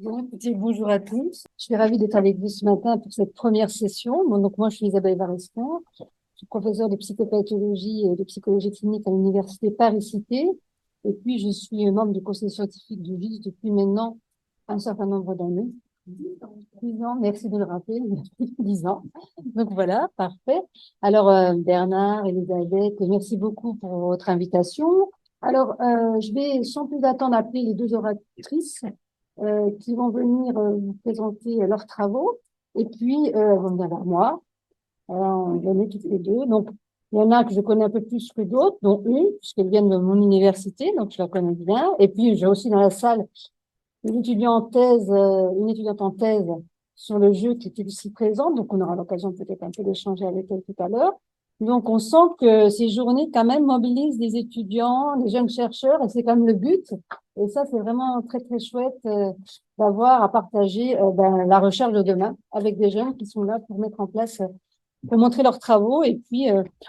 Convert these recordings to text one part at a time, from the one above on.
Bon, écoutez, bonjour à tous. Je suis ravie d'être avec vous ce matin pour cette première session. Bon, donc moi, je suis Isabelle Varescan. Je suis professeure de psychopathologie et de psychologie clinique à l'université Paris-Cité. Et puis, je suis membre du conseil scientifique du GIS depuis maintenant un certain nombre d'années. 10 ans, merci de le rappeler, 10 ans. Donc voilà, parfait. Alors, Bernard, Elisabeth, merci beaucoup pour votre invitation. Alors, je vais sans plus attendre appeler les deux oratrices qui vont venir vous présenter leurs travaux. Et puis, elles vont venir vers moi. On va venir toutes les deux. Donc, il y en a que je connais un peu plus que d'autres, dont une, puisqu'elles viennent de mon université, donc je la connais bien. Et puis, j'ai aussi dans la salle une étudiante en thèse sur le jeu qui était aussi présente. Donc, on aura l'occasion peut-être un peu d'échanger avec elle tout à l'heure. Donc, on sent que ces journées, quand même, mobilisent des étudiants, des jeunes chercheurs, et c'est quand même le but. Et ça, c'est vraiment très, très chouette d'avoir à partager la recherche de demain avec des jeunes qui sont là pour mettre en place, pour montrer leurs travaux, et puis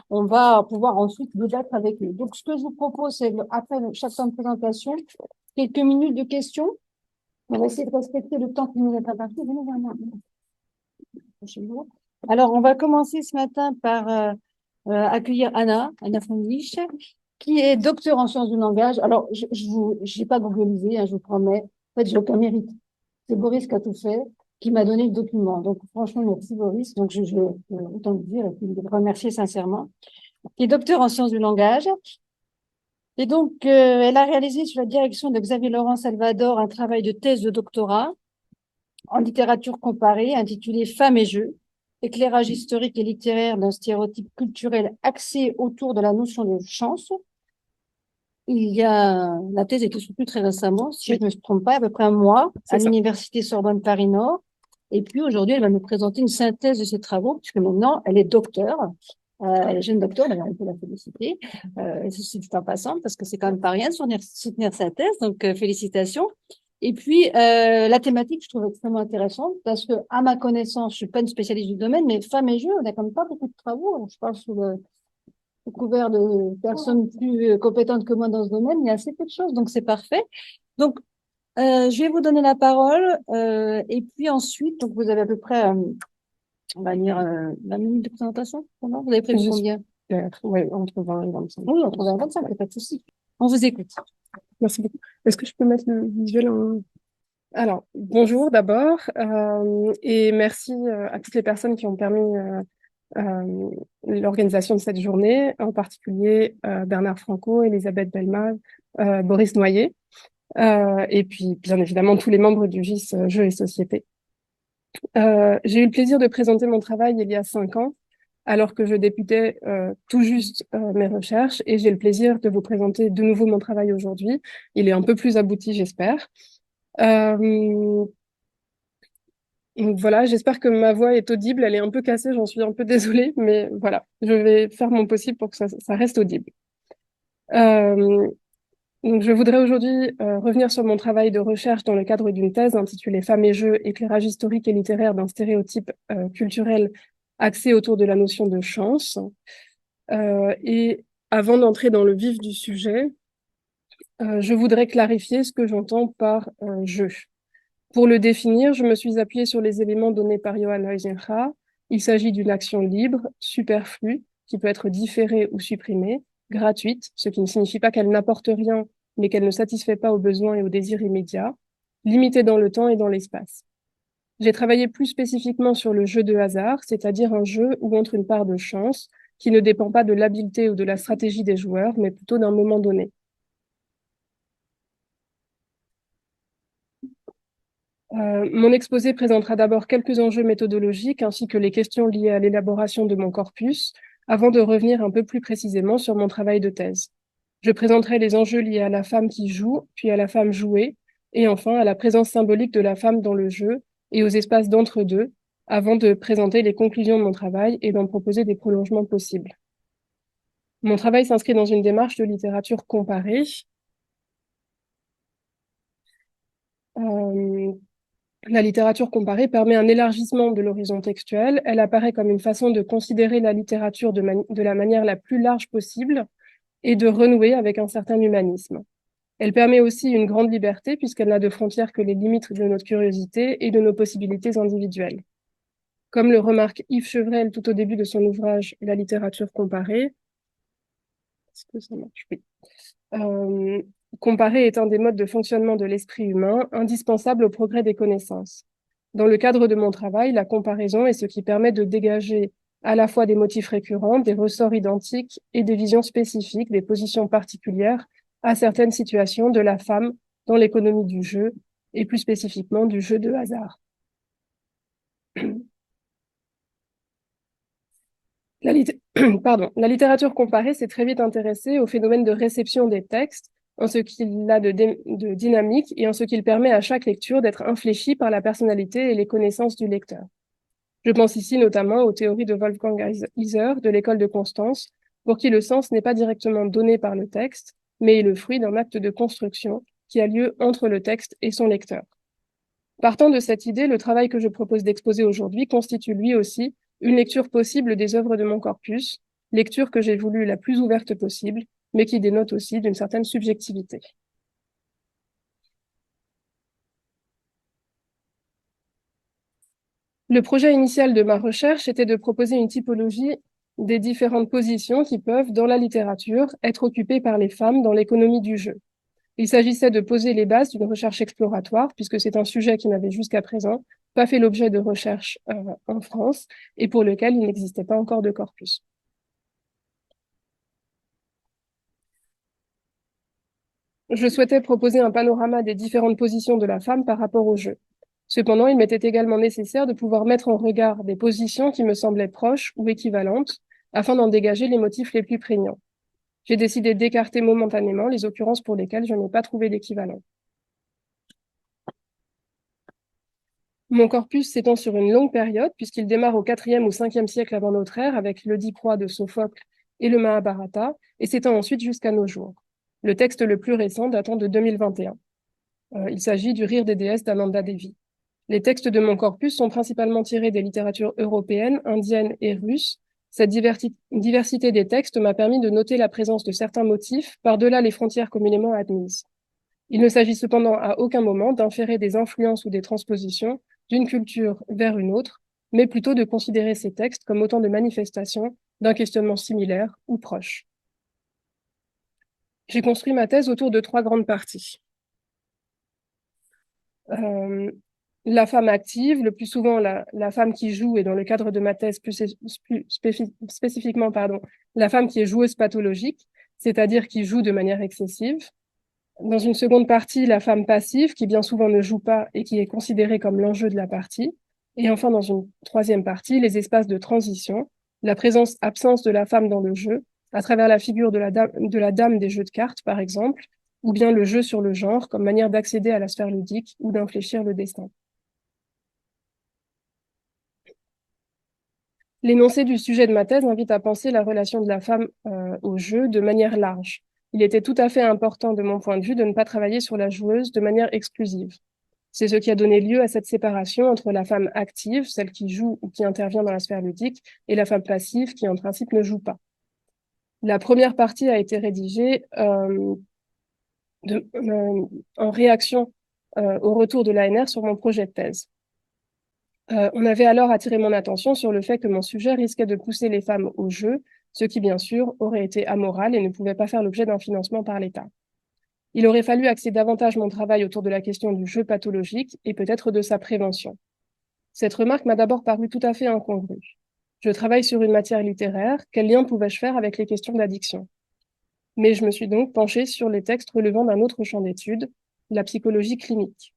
on va pouvoir ensuite débattre avec eux. Donc, ce que je vous propose, c'est après chaque fin de présentation, quelques minutes de questions. On va essayer de respecter le temps qui nous est imparti. Venez vers moi. Alors, on va commencer ce matin par accueillir Anna Fondisch, qui est docteur en sciences du langage. Alors, j'ai pas googlisé, hein, je vous promets. En fait, j'ai aucun mérite. C'est Boris qui a tout fait, qui m'a donné le document. Donc, franchement, merci Boris. Donc, je vais autant le dire et puis le remercier sincèrement. Qui est docteur en sciences du langage. Et donc, elle a réalisé sous la direction de Xavier Laurent Salvador un travail de thèse de doctorat en littérature comparée intitulé Femmes et jeux, éclairage historique et littéraire d'un stéréotype culturel axé autour de la notion de chance. La thèse a été soutenue très récemment, si je ne me trompe pas, à peu près un mois, à l'université Sorbonne Paris-Nord. Et puis aujourd'hui, elle va nous présenter une synthèse de ses travaux, puisque maintenant, elle est docteure. Elle est jeune docteure, d'ailleurs, on peut la féliciter. C'est tout en passant, parce que c'est quand même pas rien de soutenir sa thèse, donc félicitations. Et puis, la thématique, je trouve extrêmement intéressante, parce que, à ma connaissance, je suis pas une spécialiste du domaine, mais femmes et jeux, on n'a quand même pas beaucoup de travaux. Je pense sous couvert de personnes plus compétentes que moi dans ce domaine, il y a assez peu de choses, donc c'est parfait. Donc, je vais vous donner la parole, et puis ensuite, donc vous avez à peu près, on va dire, 20 minutes de présentation. Comment vous avez prévu combien? Oui, entre 20 et 25. Oui, entre 20 et 25, il n'y a pas de souci. On vous écoute. Merci beaucoup. Est-ce que je peux mettre le visuel en... Alors, bonjour d'abord, et merci à toutes les personnes qui ont permis l'organisation de cette journée, en particulier Bernard Franco, Elisabeth Belma, Boris Noyer, et puis bien évidemment tous les membres du GIS Jeux et Société. J'ai eu le plaisir de présenter mon travail il y a 5 ans, alors que je débutais tout juste mes recherches, et j'ai le plaisir de vous présenter de nouveau mon travail aujourd'hui. Il est un peu plus abouti, j'espère. Euh, donc voilà, j'espère que ma voix est audible. Elle est un peu cassée, j'en suis un peu désolée, mais voilà, je vais faire mon possible pour que ça reste audible. Euh, donc je voudrais aujourd'hui revenir sur mon travail de recherche dans le cadre d'une thèse intitulée Femmes et jeux, éclairage historique et littéraire d'un stéréotype culturel axé autour de la notion de chance. Et avant d'entrer dans le vif du sujet, je voudrais clarifier ce que j'entends par jeu. Pour le définir, je me suis appuyée sur les éléments donnés par Johann Huizinga. Il s'agit d'une action libre, superflue, qui peut être différée ou supprimée, gratuite, ce qui ne signifie pas qu'elle n'apporte rien, mais qu'elle ne satisfait pas aux besoins et aux désirs immédiats, limitée dans le temps et dans l'espace. J'ai travaillé plus spécifiquement sur le jeu de hasard, c'est-à-dire un jeu où entre une part de chance, qui ne dépend pas de l'habileté ou de la stratégie des joueurs, mais plutôt d'un moment donné. Mon exposé présentera d'abord quelques enjeux méthodologiques ainsi que les questions liées à l'élaboration de mon corpus, avant de revenir un peu plus précisément sur mon travail de thèse. Je présenterai les enjeux liés à la femme qui joue, puis à la femme jouée, et enfin à la présence symbolique de la femme dans le jeu et aux espaces d'entre-deux, avant de présenter les conclusions de mon travail et d'en proposer des prolongements possibles. Mon travail s'inscrit dans une démarche de littérature comparée. Euh, La littérature comparée permet un élargissement de l'horizon textuel. Elle apparaît comme une façon de considérer la littérature de la manière la plus large possible et de renouer avec un certain humanisme. Elle permet aussi une grande liberté puisqu'elle n'a de frontières que les limites de notre curiosité et de nos possibilités individuelles. Comme le remarque Yves Chevrel tout au début de son ouvrage La littérature comparée, est-ce que ça marche? Oui. Comparer est un des modes de fonctionnement de l'esprit humain, indispensable au progrès des connaissances. Dans le cadre de mon travail, la comparaison est ce qui permet de dégager à la fois des motifs récurrents, des ressorts identiques et des visions spécifiques, des positions particulières à certaines situations de la femme dans l'économie du jeu, et plus spécifiquement du jeu de hasard. La littérature comparée s'est très vite intéressée au phénomène de réception des textes, en ce qu'il a de dynamique et en ce qu'il permet à chaque lecture d'être infléchie par la personnalité et les connaissances du lecteur. Je pense ici notamment aux théories de Wolfgang Iser de l'école de Constance, pour qui le sens n'est pas directement donné par le texte, mais est le fruit d'un acte de construction qui a lieu entre le texte et son lecteur. Partant de cette idée, le travail que je propose d'exposer aujourd'hui constitue lui aussi une lecture possible des œuvres de mon corpus, lecture que j'ai voulu la plus ouverte possible, mais qui dénote aussi d'une certaine subjectivité. Le projet initial de ma recherche était de proposer une typologie des différentes positions qui peuvent, dans la littérature, être occupées par les femmes dans l'économie du jeu. Il s'agissait de poser les bases d'une recherche exploratoire, puisque c'est un sujet qui n'avait jusqu'à présent pas fait l'objet de recherche en France et pour lequel il n'existait pas encore de corpus. Je souhaitais proposer un panorama des différentes positions de la femme par rapport au jeu. Cependant, il m'était également nécessaire de pouvoir mettre en regard des positions qui me semblaient proches ou équivalentes, afin d'en dégager les motifs les plus prégnants. J'ai décidé d'écarter momentanément les occurrences pour lesquelles je n'ai pas trouvé d'équivalent. Mon corpus s'étend sur une longue période, puisqu'il démarre au IVe ou Ve siècle avant notre ère, avec l'Oedipuo de Sophocle et le Mahabharata, et s'étend ensuite jusqu'à nos jours. Le texte le plus récent datant de 2021. Il s'agit du Rire des déesses d'Ananda Devi. Les textes de mon corpus sont principalement tirés des littératures européennes, indiennes et russes. Cette diversité des textes m'a permis de noter la présence de certains motifs par-delà les frontières communément admises. Il ne s'agit cependant à aucun moment d'inférer des influences ou des transpositions d'une culture vers une autre, mais plutôt de considérer ces textes comme autant de manifestations d'un questionnement similaire ou proche. J'ai construit ma thèse autour de 3 grandes parties. La femme active, le plus souvent la femme qui joue, et dans le cadre de ma thèse plus spécifiquement, la femme qui est joueuse pathologique, c'est-à-dire qui joue de manière excessive. Dans une seconde partie, la femme passive, qui bien souvent ne joue pas et qui est considérée comme l'enjeu de la partie. Et enfin, dans une troisième partie, les espaces de transition, la présence-absence de la femme dans le jeu, à travers la figure de la dame des jeux de cartes, par exemple, ou bien le jeu sur le genre comme manière d'accéder à la sphère ludique ou d'infléchir le destin. L'énoncé du sujet de ma thèse invite à penser la relation de la femme au jeu de manière large. Il était tout à fait important, de mon point de vue, de ne pas travailler sur la joueuse de manière exclusive. C'est ce qui a donné lieu à cette séparation entre la femme active, celle qui joue ou qui intervient dans la sphère ludique, et la femme passive, qui en principe ne joue pas. La première partie a été rédigée en réaction au retour de l'ANR sur mon projet de thèse. On avait alors attiré mon attention sur le fait que mon sujet risquait de pousser les femmes au jeu, ce qui, bien sûr, aurait été amoral et ne pouvait pas faire l'objet d'un financement par l'État. Il aurait fallu axer davantage mon travail autour de la question du jeu pathologique et peut-être de sa prévention. Cette remarque m'a d'abord paru tout à fait incongrue. Je travaille sur une matière littéraire, quel lien pouvais-je faire avec les questions d'addiction? Mais je me suis donc penchée sur les textes relevant d'un autre champ d'étude, la psychologie clinique.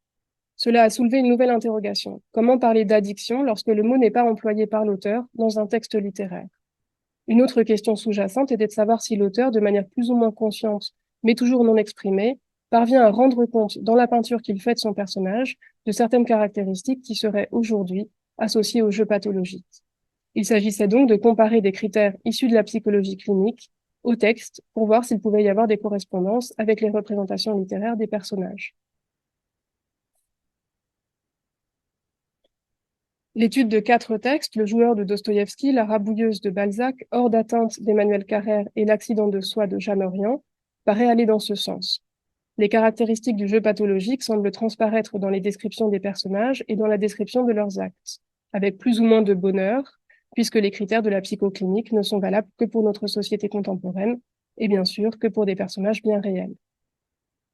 Cela a soulevé une nouvelle interrogation. Comment parler d'addiction lorsque le mot n'est pas employé par l'auteur dans un texte littéraire? Une autre question sous-jacente était de savoir si l'auteur, de manière plus ou moins consciente, mais toujours non exprimée, parvient à rendre compte dans la peinture qu'il fait de son personnage de certaines caractéristiques qui seraient aujourd'hui associées au jeu pathologique. Il s'agissait donc de comparer des critères issus de la psychologie clinique au texte pour voir s'il pouvait y avoir des correspondances avec les représentations littéraires des personnages. L'étude de 4 textes, Le joueur de Dostoïevski, La rabouilleuse de Balzac, Hors d'atteinte d'Emmanuel Carrère et L'accident de soi de Jeanne Orient, paraît aller dans ce sens. Les caractéristiques du jeu pathologique semblent transparaître dans les descriptions des personnages et dans la description de leurs actes, avec plus ou moins de bonheur, puisque les critères de la psychoclinique ne sont valables que pour notre société contemporaine, et bien sûr que pour des personnages bien réels.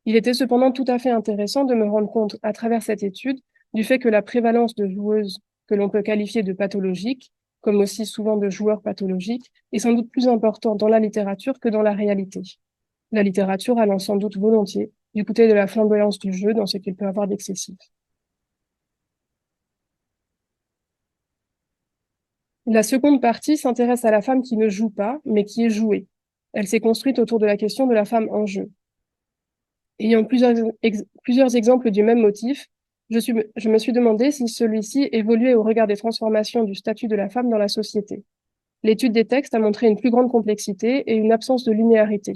Il était cependant tout à fait intéressant de me rendre compte, à travers cette étude, du fait que la prévalence de joueuses que l'on peut qualifier de pathologiques, comme aussi souvent de joueurs pathologiques, est sans doute plus importante dans la littérature que dans la réalité. La littérature allant sans doute volontiers du côté de la flamboyance du jeu dans ce qu'il peut avoir d'excessif. La seconde partie s'intéresse à la femme qui ne joue pas, mais qui est jouée. Elle s'est construite autour de la question de la femme en jeu. Ayant plusieurs exemples du même motif, je me suis demandé si celui-ci évoluait au regard des transformations du statut de la femme dans la société. L'étude des textes a montré une plus grande complexité et une absence de linéarité,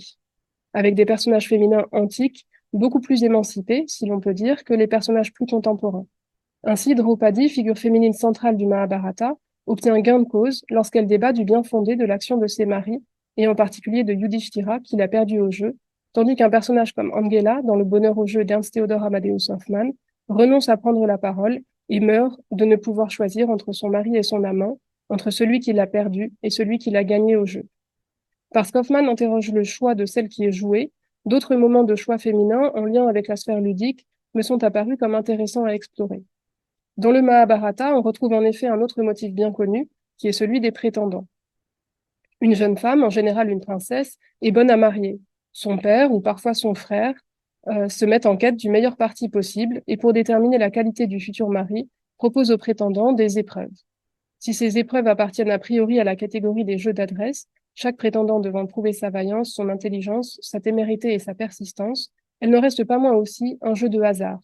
avec des personnages féminins antiques beaucoup plus émancipés, si l'on peut dire, que les personnages plus contemporains. Ainsi, Draupadi, figure féminine centrale du Mahabharata, obtient gain de cause lorsqu'elle débat du bien fondé de l'action de ses maris, et en particulier de Yudhishthira, qu'il a perdu au jeu, tandis qu'un personnage comme Angela, dans Le bonheur au jeu d'Ernst Theodor Amadeus Hoffmann, renonce à prendre la parole et meurt de ne pouvoir choisir entre son mari et son amant, entre celui qui l'a perdu et celui qui l'a gagné au jeu. Parce qu'Hoffmann interroge le choix de celle qui est jouée, d'autres moments de choix féminins en lien avec la sphère ludique me sont apparus comme intéressants à explorer. Dans le Mahabharata, on retrouve en effet un autre motif bien connu, qui est celui des prétendants. Une jeune femme, en général une princesse, est bonne à marier. Son père, ou parfois son frère, se met en quête du meilleur parti possible et pour déterminer la qualité du futur mari, propose aux prétendants des épreuves. Si ces épreuves appartiennent a priori à la catégorie des jeux d'adresse, chaque prétendant devant prouver sa vaillance, son intelligence, sa témérité et sa persistance, elles ne restent pas moins aussi un jeu de hasard.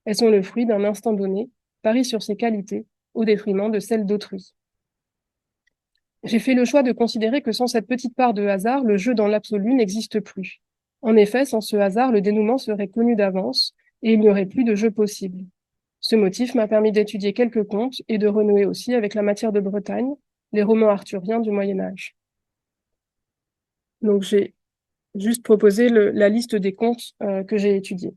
Elles sont le fruit d'un instant donné, pari sur ses qualités, au détriment de celles d'autrui. J'ai fait le choix de considérer que sans cette petite part de hasard, le jeu dans l'absolu n'existe plus. En effet, sans ce hasard, le dénouement serait connu d'avance et il n'y aurait plus de jeu possible. Ce motif m'a permis d'étudier quelques contes et de renouer aussi avec la matière de Bretagne, les romans arthuriens du Moyen Âge. Donc j'ai juste proposé la liste des contes que j'ai étudiés.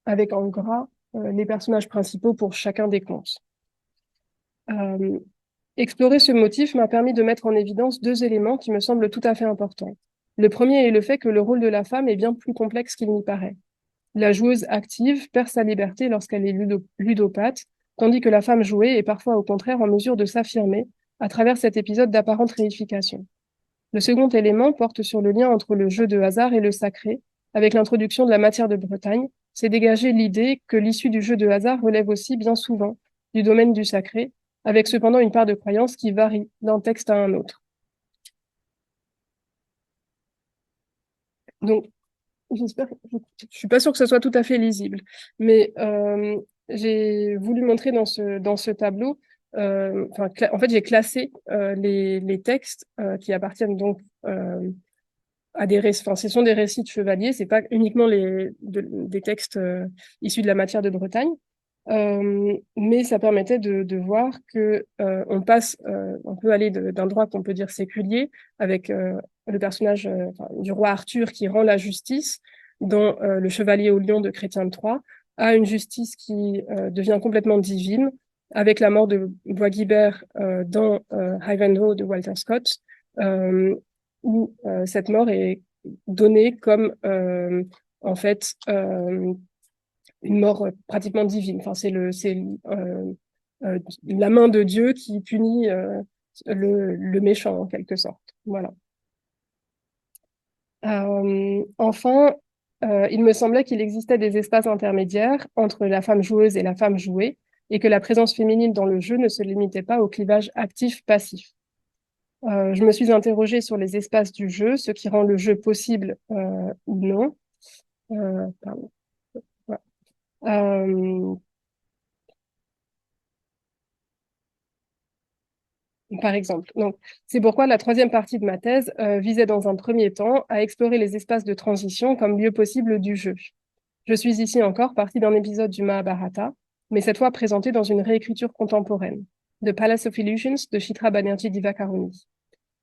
Avec en gras les personnages principaux pour chacun des contes. Explorer ce motif m'a permis de mettre en évidence deux éléments qui me semblent tout à fait importants. Le premier est le fait que le rôle de la femme est bien plus complexe qu'il n'y paraît. La joueuse active perd sa liberté lorsqu'elle est ludopathe, tandis que la femme jouée est parfois au contraire en mesure de s'affirmer à travers cet épisode d'apparente réification. Le second élément porte sur le lien entre le jeu de hasard et le sacré. Avec l'introduction de la matière de Bretagne, c'est dégager l'idée que l'issue du jeu de hasard relève aussi bien souvent du domaine du sacré, avec cependant une part de croyance qui varie d'un texte à un autre. Donc, j'espère, je suis pas sûre que ce soit tout à fait lisible, mais j'ai voulu montrer dans ce tableau, en fait, j'ai classé les textes qui appartiennent donc à des récits. Enfin, ce sont des récits de chevaliers, c'est pas uniquement des textes issus de la matière de Bretagne. Mais ça permettait de voir que on peut aller d'un droit qu'on peut dire séculier, avec le personnage du roi Arthur qui rend la justice dans Le Chevalier au lion de Chrétien de Troyes, à une justice qui devient complètement divine, avec la mort de Bois-Guilbert dans Ivanhoe de Walter Scott, où cette mort est donnée comme en fait une mort pratiquement divine. Enfin, c'est la main de Dieu qui punit le méchant en quelque sorte. Voilà. Enfin, il me semblait qu'il existait des espaces intermédiaires entre la femme joueuse et la femme jouée, et que la présence féminine dans le jeu ne se limitait pas au clivage actif-passif. Je me suis interrogée sur les espaces du jeu, ce qui rend le jeu possible ou non. Pardon. Voilà. Par exemple. Donc, c'est pourquoi la troisième partie de ma thèse visait dans un premier temps à explorer les espaces de transition comme lieu possible du jeu. Je suis ici encore partie d'un épisode du Mahabharata, mais cette fois présenté dans une réécriture contemporaine, The Palace of Illusions de Chitra Banerjee Divakaruni.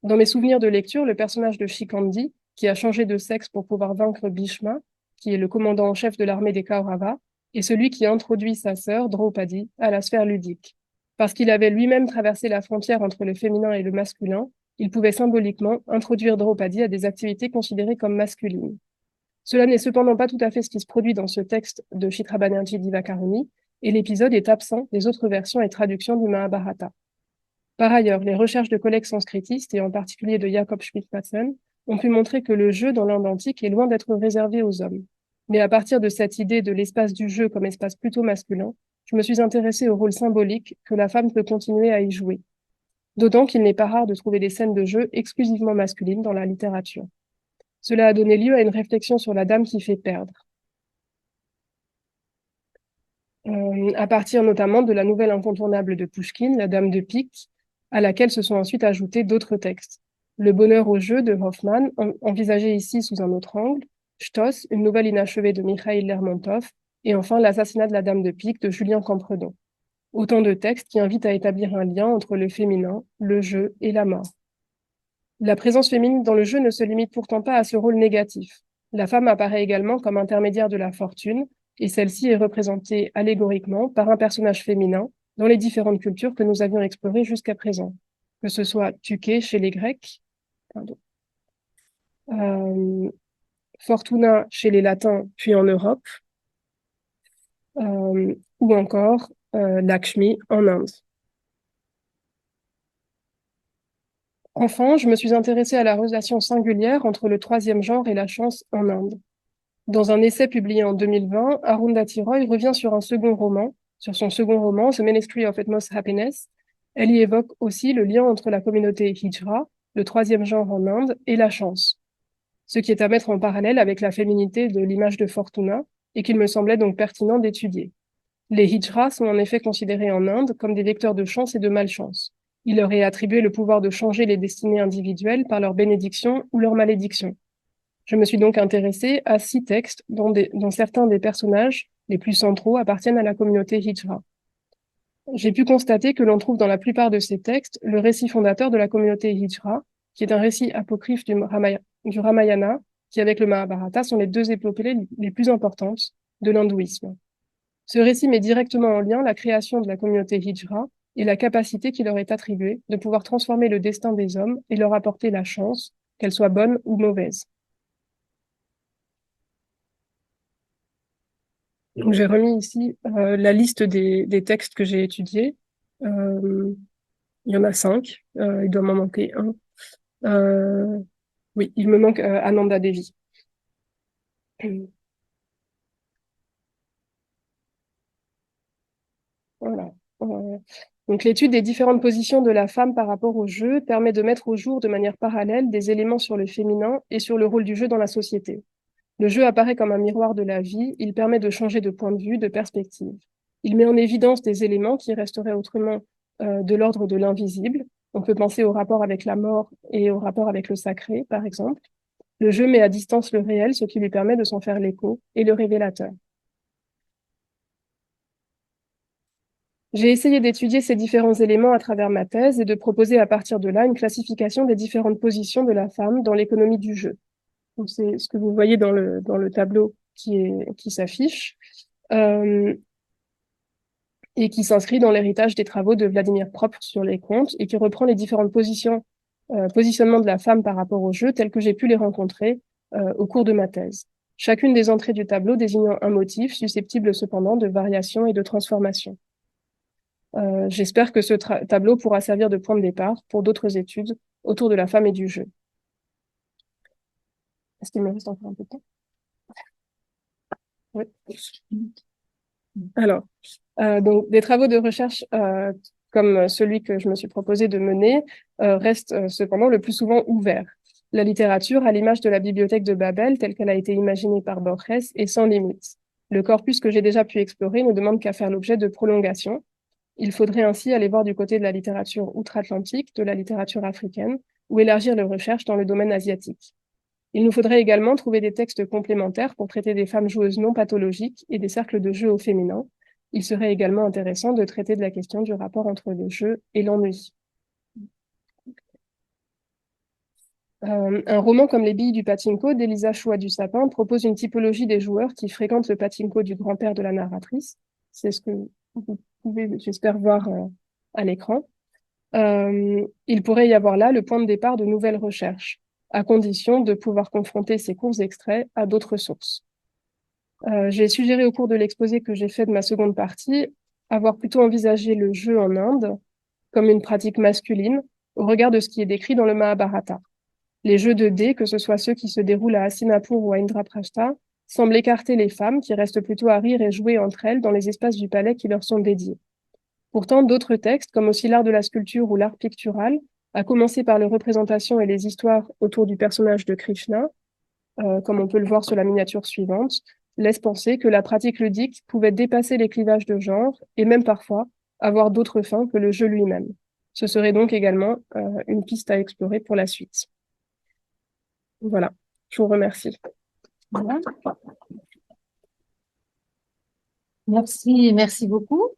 Dans mes souvenirs de lecture, le personnage de Shikandi qui a changé de sexe pour pouvoir vaincre Bhishma, qui est le commandant en chef de l'armée des Kaurava, et celui qui a introduit sa sœur, Draupadi, à la sphère ludique. Parce qu'il avait lui-même traversé la frontière entre le féminin et le masculin, il pouvait symboliquement introduire Draupadi à des activités considérées comme masculines. Cela n'est cependant pas tout à fait ce qui se produit dans ce texte de Chitra Banerjee Divakaruni, et l'épisode est absent des autres versions et traductions du Mahabharata. Par ailleurs, les recherches de collègues sanskritistes, et en particulier de Jakob Schmidt-Madsen, ont pu montrer que le jeu dans l'Inde antique est loin d'être réservé aux hommes. Mais à partir de cette idée de l'espace du jeu comme espace plutôt masculin, je me suis intéressée au rôle symbolique que la femme peut continuer à y jouer. D'autant qu'il n'est pas rare de trouver des scènes de jeu exclusivement masculines dans la littérature. Cela a donné lieu à une réflexion sur la dame qui fait perdre. À partir notamment de la nouvelle incontournable de Pouchkine, La Dame de Pique, à laquelle se sont ensuite ajoutés d'autres textes. Le bonheur au jeu de Hoffmann, envisagé ici sous un autre angle, Stoss, une nouvelle inachevée de Mikhail Lermontov, et enfin L'assassinat de la Dame de Pique de Julien Campredon. Autant de textes qui invitent à établir un lien entre le féminin, le jeu et la mort. La présence féminine dans le jeu ne se limite pourtant pas à ce rôle négatif. La femme apparaît également comme intermédiaire de la fortune, et celle-ci est représentée allégoriquement par un personnage féminin dans les différentes cultures que nous avions explorées jusqu'à présent, que ce soit Tuké chez les Grecs, Fortuna chez les Latins puis en Europe, ou encore Lakshmi en Inde. Enfin, je me suis intéressée à la relation singulière entre le troisième genre et la chance en Inde. Dans un essai publié en 2020, Arundhati Roy revient sur son second roman, The Ministry of Utmost Happiness. Elle y évoque aussi le lien entre la communauté Hijra, le troisième genre en Inde, et la chance. Ce qui est à mettre en parallèle avec la féminité de l'image de Fortuna, et qu'il me semblait donc pertinent d'étudier. Les Hijras sont en effet considérés en Inde comme des vecteurs de chance et de malchance. Il leur est attribué le pouvoir de changer les destinées individuelles par leur bénédiction ou leur malédiction. Je me suis donc intéressée à 6 textes dont certains des personnages les plus centraux appartiennent à la communauté Hijra. J'ai pu constater que l'on trouve dans la plupart de ces textes le récit fondateur de la communauté Hijra, qui est un récit apocryphe du Ramayana, qui avec le Mahabharata sont les deux épopées les plus importantes de l'hindouisme. Ce récit met directement en lien la création de la communauté Hijra et la capacité qui leur est attribuée de pouvoir transformer le destin des hommes et leur apporter la chance, qu'elle soit bonne ou mauvaise. Donc, j'ai remis ici la liste des textes que j'ai étudiés. Il y en a 5. Il doit m'en manquer un. Oui, il me manque Ananda Devi. Voilà. Donc, l'étude des différentes positions de la femme par rapport au jeu permet de mettre au jour de manière parallèle des éléments sur le féminin et sur le rôle du jeu dans la société. Le jeu apparaît comme un miroir de la vie, il permet de changer de point de vue, de perspective. Il met en évidence des éléments qui resteraient autrement de l'ordre de l'invisible. On peut penser au rapport avec la mort et au rapport avec le sacré, par exemple. Le jeu met à distance le réel, ce qui lui permet de s'en faire l'écho et le révélateur. J'ai essayé d'étudier ces différents éléments à travers ma thèse et de proposer à partir de là une classification des différentes positions de la femme dans l'économie du jeu. Donc, c'est ce que vous voyez dans le tableau qui s'affiche et qui s'inscrit dans l'héritage des travaux de Vladimir Propre sur les contes et qui reprend les différentes positionnements de la femme par rapport au jeu tels que j'ai pu les rencontrer au cours de ma thèse. Chacune des entrées du tableau désignant un motif susceptible cependant de variation et de transformation. J'espère que ce tableau pourra servir de point de départ pour d'autres études autour de la femme et du jeu. Est-ce qu'il me reste encore un peu de temps? Oui. Alors, donc des travaux de recherche comme celui que je me suis proposé de mener restent cependant le plus souvent ouverts. La littérature, à l'image de la bibliothèque de Babel, telle qu'elle a été imaginée par Borges, est sans limite. Le corpus que j'ai déjà pu explorer ne demande qu'à faire l'objet de prolongation. Il faudrait ainsi aller voir du côté de la littérature outre-Atlantique, de la littérature africaine, ou élargir les recherches dans le domaine asiatique. Il nous faudrait également trouver des textes complémentaires pour traiter des femmes joueuses non pathologiques et des cercles de jeu au féminin. Il serait également intéressant de traiter de la question du rapport entre le jeu et l'ennui. Un roman comme Les billes du pachinko d'Elisa Chua du Sapin propose une typologie des joueurs qui fréquentent le pachinko du grand-père de la narratrice. C'est ce que vous pouvez, j'espère, voir à l'écran. Il pourrait y avoir là le point de départ de nouvelles recherches, à condition de pouvoir confronter ces courts extraits à d'autres sources. J'ai suggéré au cours de l'exposé que j'ai fait de ma seconde partie avoir plutôt envisagé le jeu en Inde comme une pratique masculine au regard de ce qui est décrit dans le Mahabharata. Les jeux de dés, que ce soit ceux qui se déroulent à Hastinapur ou à Indraprastha, semblent écarter les femmes qui restent plutôt à rire et jouer entre elles dans les espaces du palais qui leur sont dédiés. Pourtant, d'autres textes, comme aussi l'art de la sculpture ou l'art pictural, à commencer par les représentations et les histoires autour du personnage de Krishna, comme on peut le voir sur la miniature suivante, laissent penser que la pratique ludique pouvait dépasser les clivages de genre et même parfois avoir d'autres fins que le jeu lui-même. Ce serait donc également une piste à explorer pour la suite. Voilà, je vous remercie. Voilà. Merci, merci beaucoup.